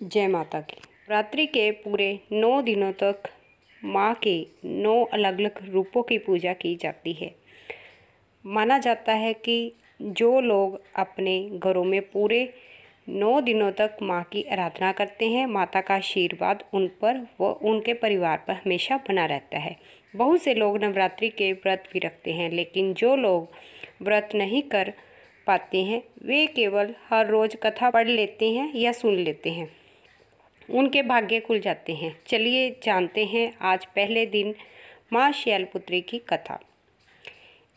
जय माता की। नवरात्रि के पूरे 9 दिनों तक माँ के 9 अलग अलग रूपों की पूजा की जाती है। माना जाता है कि जो लोग अपने घरों में पूरे 9 दिनों तक माँ की आराधना करते हैं, माता का आशीर्वाद उन पर व उनके परिवार पर हमेशा बना रहता है। बहुत से लोग नवरात्रि के व्रत भी रखते हैं, लेकिन जो लोग व्रत नहीं कर पाते हैं वे केवल हर रोज़ कथा पढ़ लेते हैं या सुन लेते हैं, उनके भाग्य खुल जाते हैं। चलिए जानते हैं आज पहले दिन माँ शैलपुत्री की कथा।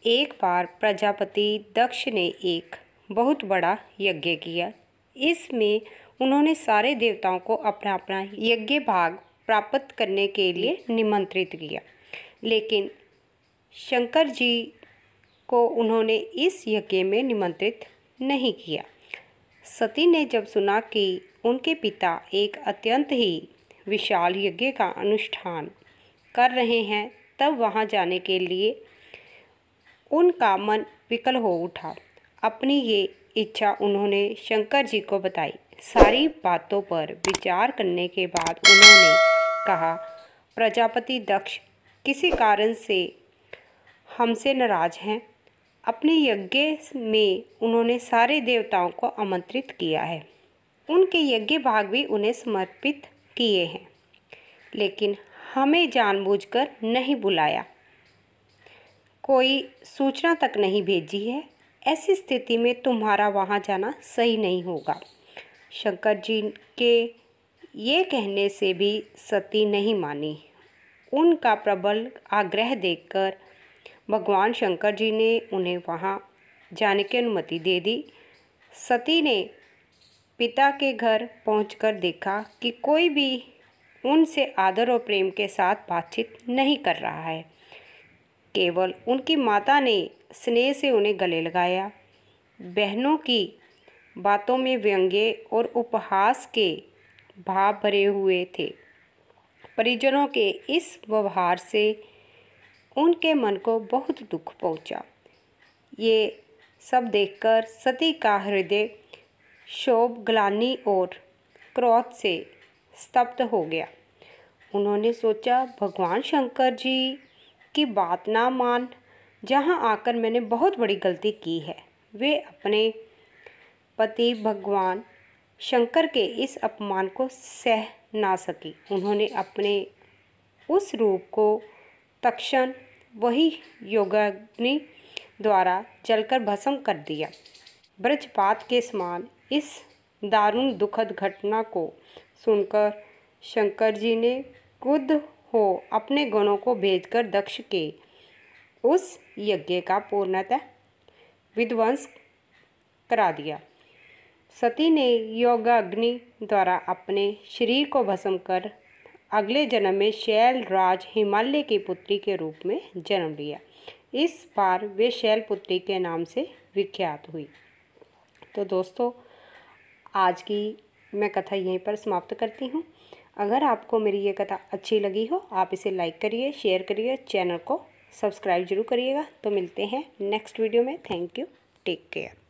एक बार प्रजापति दक्ष ने एक बहुत बड़ा यज्ञ किया। इसमें उन्होंने सारे देवताओं को अपना अपना यज्ञ भाग प्राप्त करने के लिए निमंत्रित किया, लेकिन शंकर जी को उन्होंने इस यज्ञ में निमंत्रित नहीं किया। सती ने जब सुना कि उनके पिता एक अत्यंत ही विशाल यज्ञ का अनुष्ठान कर रहे हैं, तब वहां जाने के लिए उनका मन विकल हो उठा। अपनी ये इच्छा उन्होंने शंकर जी को बताई। सारी बातों पर विचार करने के बाद उन्होंने कहा, प्रजापति दक्ष किसी कारण से हमसे नाराज हैं। अपने यज्ञ में उन्होंने सारे देवताओं को आमंत्रित किया है, उनके यज्ञ भाग भी उन्हें समर्पित किए हैं, लेकिन हमें जानबूझकर नहीं बुलाया, कोई सूचना तक नहीं भेजी है। ऐसी स्थिति में तुम्हारा वहां जाना सही नहीं होगा। शंकर जी के ये कहने से भी सती नहीं मानी। उनका प्रबल आग्रह देखकर भगवान शंकर जी ने उन्हें वहां जाने की अनुमति दे दी। सती ने पिता के घर पहुंचकर देखा कि कोई भी उनसे आदर और प्रेम के साथ बातचीत नहीं कर रहा है। केवल उनकी माता ने स्नेह से उन्हें गले लगाया। बहनों की बातों में व्यंग्य और उपहास के भाव भरे हुए थे। परिजनों के इस व्यवहार से उनके मन को बहुत दुख पहुंचा। ये सब देखकर सती का हृदय क्षोभ, ग्लानि और क्रोध से स्तब्ध हो गया। उन्होंने सोचा, भगवान शंकर जी की बात ना मान, जहां आकर मैंने बहुत बड़ी गलती की है। वे अपने पति भगवान शंकर के इस अपमान को सह ना सकी। उन्होंने अपने उस रूप को तत्क्षण वही योगाग्नि द्वारा जलकर भस्म कर दिया। वज्रपात के समान इस दारुण दुखद घटना को सुनकर शंकर जी ने क्रुद्ध हो अपने गणों को भेजकर दक्ष के उस यज्ञ का पूर्णतः विध्वंस करा दिया। सती ने योगाग्नि द्वारा अपने शरीर को भस्म कर अगले जन्म में शैलराज हिमालय की पुत्री के रूप में जन्म लिया। इस बार वे शैलपुत्री के नाम से विख्यात हुई। तो दोस्तों, आज की मैं कथा यहीं पर समाप्त करती हूँ। अगर आपको मेरी ये कथा अच्छी लगी हो, आप इसे लाइक करिए, शेयर करिए, चैनल को सब्सक्राइब जरूर करिएगा। तो मिलते हैं नेक्स्ट वीडियो में। Thank you, take care.